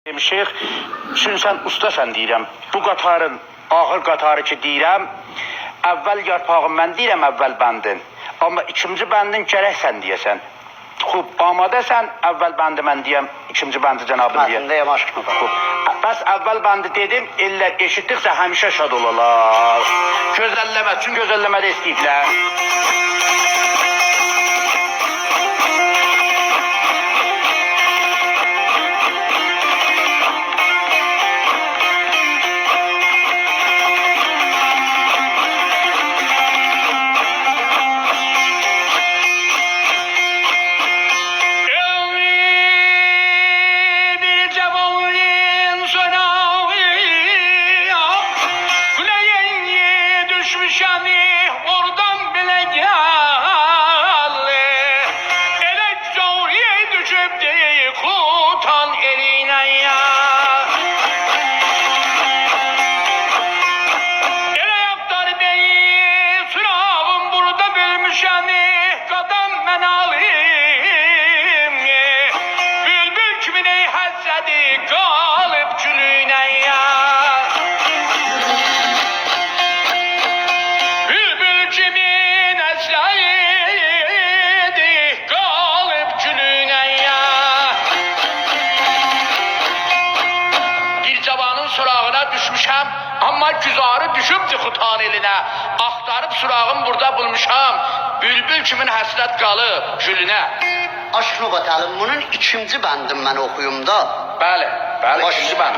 Şeyx, çünki sən ustasan deyirəm. Bu qatarın ağır qatarı ki deyirəm, əvvəl yarpağı mən deyirəm əvvəl bəndin. Amma ikinci bəndin gərək sən deyəsən. Xub, amadəsən, əvvəl bəndi mən deyəm, ikinci bəndi cənabın deyəm. Xidmətindəyəm, aşkına bax. Bəs əvvəl bəndi dedim, ellər eşitdikcə həmişə şad olalar. Gözəlləmə, çünki gözəlləmədə istəyiblər. Oradan bile geldi. Ele zor düşüp de kutan eline ya. Ele yaptar beyi sınavım burada bilmişem. Kadam ben alayım. Bülbül kimin hasedi kalıp çülüne ya. Surağına düşmüşəm, amma güzarı düşübdü xutan elinə. Axtarıb surağım burada bulmuşam, bülbül kimin həsrət qalıb gülünə. Aşkına bakalım, bunun ikinci bendim ben okuyum da. Bəli, ikinci bənd.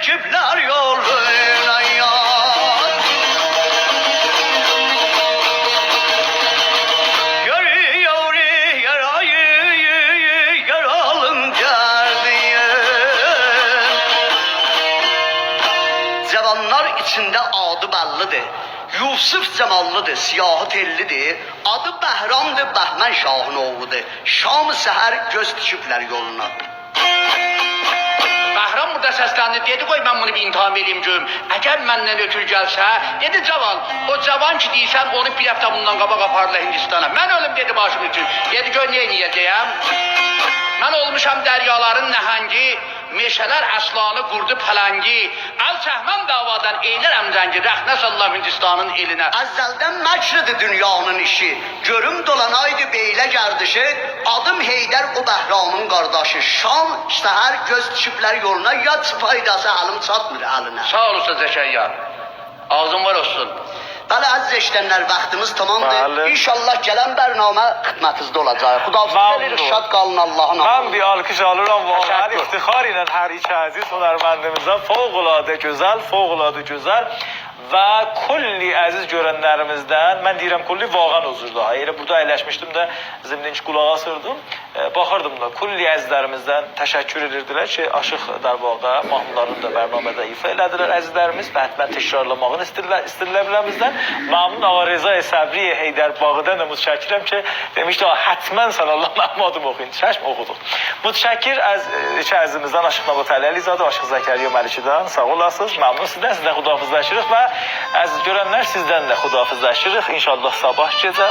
Küpler yoluna yar. Görüyor yarayı yaralım geldiği. Cavanlar içinde adı bellidir. Yusuf cemallıdır, siyahı tellidir. Adı Behram'dır, Behmen Şah'ın oğludur. Şam-ı seher göz düşüpler yoluna. Bəhram burada səsləndi, dedi qoy mən bunu bir imtihan vereyim görüm. Əgər məndən ötür gəlsə, dedi cavan, o cavan ki deyirsən onu bir həftə bundan qabaq apardılar Hindistana. Mən ölüm dedi başım üçün. Dedi gör niyə niyəcəyəm? Mən olmuşam dəryaların nəhəngi, meşələr əslanı qurdu pələngi. Əl çəhməm davadan eylərəm zəngi, rəxnə sallam Hindistanın elinə. Əzəldən məkrıdır dünyanın işi. Görüm dolanaydı beylə gərdişi. Adım Heydər o Bəhramın qardaşı. Şam səhər göz düşüblər yoluna. Yad faydası əlim çatmır əlinə. Sağ olursa Zəkəyyar. Ağzın var olsun. Bəli, əziz eşidənlər, vaxtımız tamamdır. Bəli. İnşallah gələn bərnamə xidmətinizdə olacaq. Xudafizlər edirik, şad qalın Allah'ın Ben amına. bir alkış alırım. Vallahi Teşekkür. iftihar ile her iki aziz hünərməndimizə fevkalade güzel, fevkalade güzel və kulli əziz görənlərimizdən, mən deyirəm kulli vağan huzurda. Elə burada əyləşmişdim də zimninç qulağa asırdım. Baxırdım da kulli əzizlərimizdən təşəkkür edirdilər ki, Aşıq Darbağa mahnılarını da bərnamədə ifa elədilər əzizlərimiz və hətmən təkrarlamağını istəyirlər biləmizdən. Məmnun Ağa Reza Səbriyə Heydər Bağıdan da mütəşəkkirəm ki, demişdi hətmən sən Allah məmnun oxuyun. Çəşm oxuduq. Mütəşəkkir iki əzizimizdən Aşıq Nabat Əlizadə, Aşıq Zəkəriyyə Məlikidən sağ olasınız. Məmnun sizdən xudahafizləşirik və əziz görənlər sizdən də xudahafizləşirik. İnşallah sabah gecə